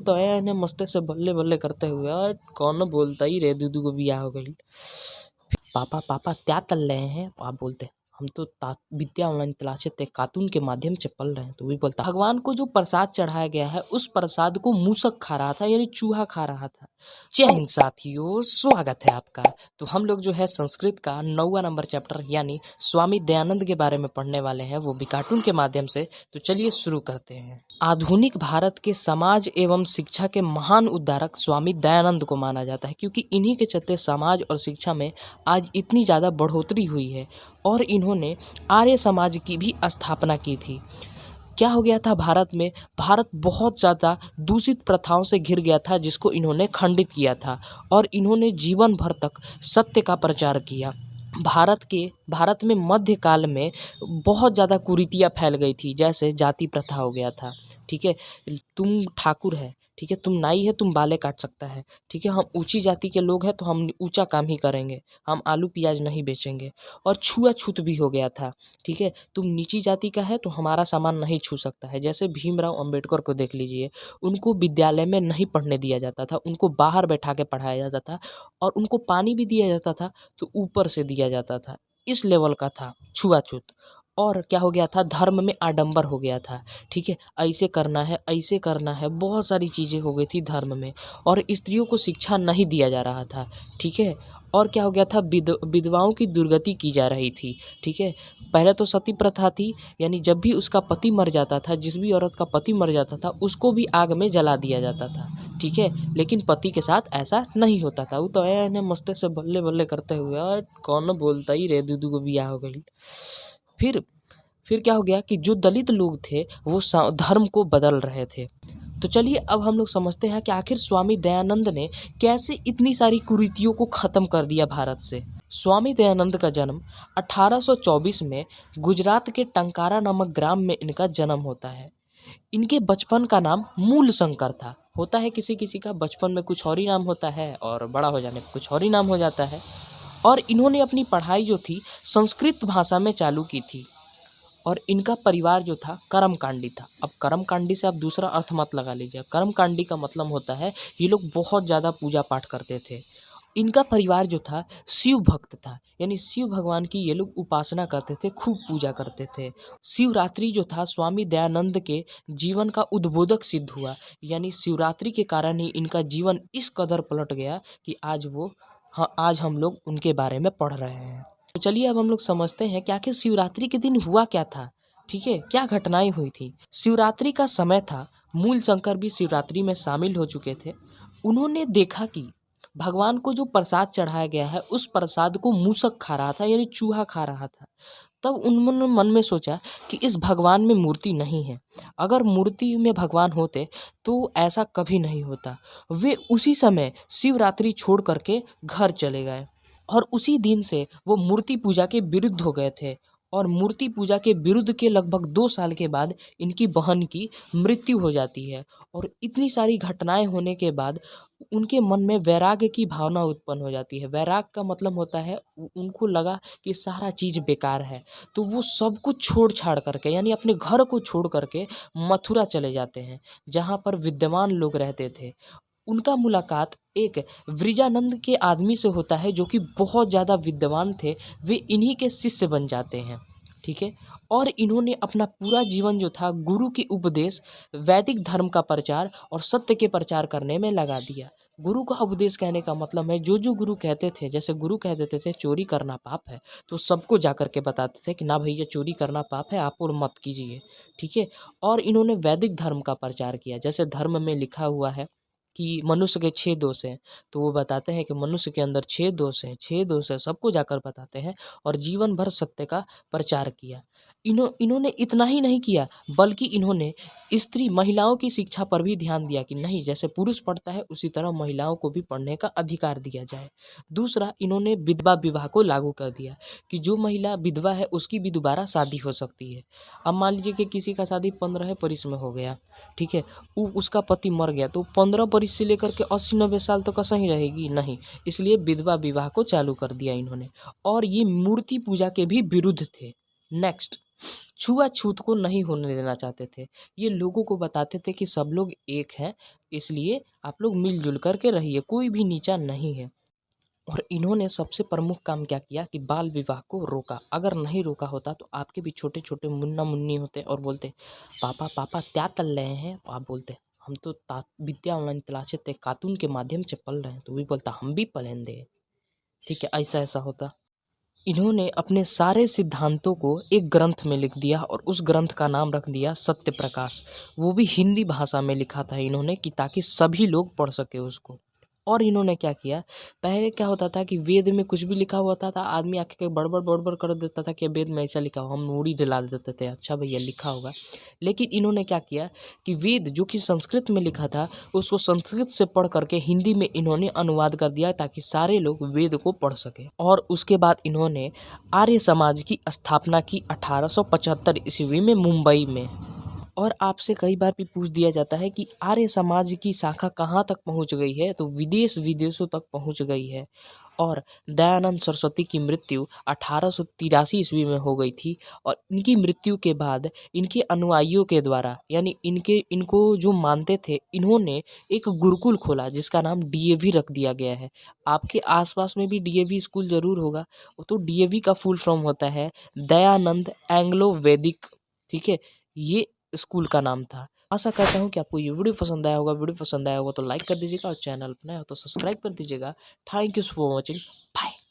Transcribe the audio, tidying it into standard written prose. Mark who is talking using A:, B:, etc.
A: तो आया इन्हें मस्ते से बल्ले बल्ले करते हुए, और कौन बोलता ही रे दीदू को बियाह हो गई। पापा पापा क्या तल रहे हैं? आप बोलते हम तो विद्या ऑनलाइन तलाशे थे, कार्टून के माध्यम से पल रहे हैं। तो वही बोलता भगवान को जो प्रसाद चढ़ाया गया है उस प्रसाद को मूसक खा रहा था, यानी चूहा खा रहा था। जय हिंद साथियों, स्वागत है आपका। तो हम लोग जो है संस्कृत का 9वां नंबर चैप्टर यानी स्वामी दयानंद के बारे में पढ़ने वाले हैं, वो भी कार्टून के माध्यम से। तो चलिए शुरू करते हैं। आधुनिक भारत के समाज एवं शिक्षा के महान उद्धारक स्वामी दयानंद को माना जाता है, क्योंकि इन्हीं के चलते समाज और शिक्षा में आज इतनी ज़्यादा बढ़ोतरी हुई है। और इन्होंने आर्य समाज की भी स्थापना की थी। क्या हो गया था भारत में? भारत बहुत ज़्यादा दूषित प्रथाओं से घिर गया था, जिसको इन्होंने खंडित किया था। और इन्होंने जीवन भर तक सत्य का प्रचार किया। भारत में मध्यकाल में बहुत ज़्यादा कुरीतियाँ फैल गई थी, जैसे जाति प्रथा हो गया था। ठीक है, तुम ठाकुर है, ठीक है, तुम नाई है, तुम बालें काट सकता है। ठीक है, हम ऊंची जाति के लोग हैं तो हम ऊंचा काम ही करेंगे, हम आलू प्याज नहीं बेचेंगे। और छुआछूत भी हो गया था। ठीक है, तुम नीची जाति का है तो हमारा सामान नहीं छू सकता है। जैसे भीमराव अंबेडकर को देख लीजिए, उनको विद्यालय में नहीं पढ़ने दिया जाता था, उनको बाहर बैठा के पढ़ाया जाता था। और उनको पानी भी दिया जाता था तो ऊपर से दिया जाता था। इस लेवल का था छुआछूत। और क्या हो गया था? धर्म में आडंबर हो गया था। ठीक है, ऐसे करना है, ऐसे करना है, बहुत सारी चीज़ें हो गई थी धर्म में। और स्त्रियों को शिक्षा नहीं दिया जा रहा था। ठीक है, और क्या हो गया था? विधवाओं की दुर्गति की जा रही थी। ठीक है, पहले तो सती प्रथा थी, यानी जब भी उसका पति मर जाता था, जिस भी औरत का पति मर जाता था उसको भी आग में जला दिया जाता था। ठीक है, लेकिन पति के साथ ऐसा नहीं होता था। वो तो आया इन्हें मस्ते से बल्ले बल्ले करते हुए, और कौन बोलता ही रे दीदू को बियाह हो गई। फिर क्या हो गया कि जो दलित लोग थे वो धर्म को बदल रहे थे। तो चलिए अब हम लोग समझते हैं कि आखिर स्वामी दयानंद ने कैसे इतनी सारी कुरीतियों को ख़त्म कर दिया भारत से। स्वामी दयानंद का जन्म 1824 में गुजरात के टंकारा नामक ग्राम में इनका जन्म होता है। इनके बचपन का नाम मूल शंकर था। होता है किसी किसी का बचपन में कुछ और ही नाम होता है और बड़ा हो जाने पर कुछ और ही नाम हो जाता है। और इन्होंने अपनी पढ़ाई जो थी संस्कृत भाषा में चालू की थी। और इनका परिवार जो था कर्मकांडी था। अब कर्मकांडी से आप दूसरा अर्थ मत लगा लीजिए। कर्मकांडी का मतलब होता है ये लोग बहुत ज़्यादा पूजा पाठ करते थे। इनका परिवार जो था शिव भक्त था, यानी शिव भगवान की ये लोग उपासना करते थे, खूब पूजा करते थे। शिवरात्रि जो था स्वामी दयानंद के जीवन का उद्बोधक सिद्ध हुआ, यानी शिवरात्रि के कारण ही इनका जीवन इस कदर पलट गया कि आज हम लोग उनके बारे में पढ़ रहे हैं। तो चलिए अब हम लोग समझते हैं कि आखिर शिवरात्रि के दिन हुआ क्या था। ठीक है, क्या घटनाएं हुई थी। शिवरात्रि का समय था, मूल शंकर भी शिवरात्रि में शामिल हो चुके थे। उन्होंने देखा कि भगवान को जो प्रसाद चढ़ाया गया है उस प्रसाद को मूसक खा रहा था, यानी चूहा खा रहा था। तब उन्होंने मन में सोचा कि इस भगवान में मूर्ति नहीं है। अगर मूर्ति में भगवान होते तो ऐसा कभी नहीं होता। वे उसी समय शिवरात्रि छोड़ करके घर चले गए। और उसी दिन से वो मूर्ति पूजा के विरुद्ध हो गए थे। और मूर्ति पूजा के विरुद्ध के लगभग 2 साल के बाद इनकी बहन की मृत्यु हो जाती है। और इतनी सारी घटनाएं होने के बाद उनके मन में वैराग्य की भावना उत्पन्न हो जाती है। वैराग्य का मतलब होता है उनको लगा कि सारा चीज़ बेकार है, तो वो सब कुछ छोड़ छाड़ करके, यानी अपने घर को छोड़ करके मथुरा चले जाते हैं, जहाँ पर विद्वान लोग रहते थे। उनका मुलाकात एक वृजानंद के आदमी से होता है, जो कि बहुत ज़्यादा विद्वान थे। वे इन्हीं के शिष्य बन जाते हैं। ठीक है, और इन्होंने अपना पूरा जीवन जो था गुरु के उपदेश, वैदिक धर्म का प्रचार और सत्य के प्रचार करने में लगा दिया। गुरु का उपदेश कहने का मतलब है जो गुरु कहते थे, जैसे गुरु कह देते थे चोरी करना पाप है, तो सबको जा कर के बताते थे कि ना भैया चोरी करना पाप है, आप और मत कीजिए। ठीक है, और इन्होंने वैदिक धर्म का प्रचार किया। जैसे धर्म में लिखा हुआ है कि मनुष्य के 6 दोष हैं, तो वो बताते हैं कि मनुष्य के अंदर 6 दोष हैं, 6 दोष है, सबको जाकर बताते हैं। और जीवन भर सत्य का प्रचार किया। इन्होंने इतना ही नहीं किया, बल्कि इन्होंने महिलाओं की शिक्षा पर भी ध्यान दिया कि नहीं, जैसे पुरुष पढ़ता है उसी तरह महिलाओं को भी पढ़ने का अधिकार दिया जाए। दूसरा, इन्होंने विधवा विवाह को लागू कर दिया कि जो महिला विधवा है उसकी भी दोबारा शादी हो सकती है। अब मान लीजिए कि किसी का शादी 15 बरिस में हो गया, ठीक है, उसका पति मर गया, तो 15 बरिस से लेकर के 80-90 साल तक ऐसा ही रहेगी नहीं, इसलिए विधवा विवाह को चालू कर दिया इन्होंने। और ये मूर्ति पूजा के भी विरुद्ध थे। नेक्स्ट, छुआछूत को नहीं होने देना चाहते थे। ये लोगों को बताते थे कि सब लोग एक हैं, इसलिए आप लोग मिलजुल करके रहिए, कोई भी नीचा नहीं है। और इन्होंने सबसे प्रमुख काम क्या किया कि बाल विवाह को रोका। अगर नहीं रोका होता तो आपके भी छोटे छोटे मुन्ना मुन्नी होते और बोलते पापा पापा क्या तल रहे हैं, तो आप बोलते हम तो विद्या ऑनलाइन तलाशे थे, कार्टून के माध्यम से पल रहे हैं, तो भी बोलता हम भी पलेंगे। ठीक है, ऐसा ऐसा होता। इन्होंने अपने सारे सिद्धांतों को एक ग्रंथ में लिख दिया और उस ग्रंथ का नाम रख दिया सत्य प्रकाश। वो भी हिंदी भाषा में लिखा था इन्होंने कि ताकि सभी लोग पढ़ सके उसको। और इन्होंने क्या किया, पहले क्या होता था कि वेद में कुछ भी लिखा हुआ था आदमी आके बड़बड़ बड़बड़ कर देता था कि वेद में ऐसा लिखा हो, हम मूड़ी दिला देते थे, अच्छा भैया लिखा होगा। लेकिन इन्होंने क्या किया कि वेद जो कि संस्कृत में लिखा था उसको संस्कृत से पढ़ करके हिंदी में इन्होंने अनुवाद कर दिया ताकि सारे लोग वेद को पढ़ सके। और उसके बाद इन्होंने आर्य समाज की स्थापना की 1875 ईस्वी में मुंबई में। और आपसे कई बार भी पूछ दिया जाता है कि आर्य समाज की शाखा कहाँ तक पहुँच गई है, तो विदेश विदेशों तक पहुँच गई है। और दयानंद सरस्वती की मृत्यु 1883 ईस्वी में हो गई थी। और इनकी मृत्यु के बाद इनके अनुयायियों के द्वारा, यानी इनको जो मानते थे, इन्होंने एक गुरुकुल खोला जिसका नाम डीएवी रख दिया गया है। आपके आसपास में भी डीएवी स्कूल जरूर होगा। तो डीएवी का फुल फॉर्म होता है दयानंद एंग्लो वैदिक। ठीक है, ये स्कूल का नाम था। आशा करता हूँ कि आपको ये वीडियो पसंद आया होगा। वीडियो पसंद आया होगा तो लाइक कर दीजिएगा और चैनल पर नया हो तो सब्सक्राइब कर दीजिएगा। Thank you for watching. Bye.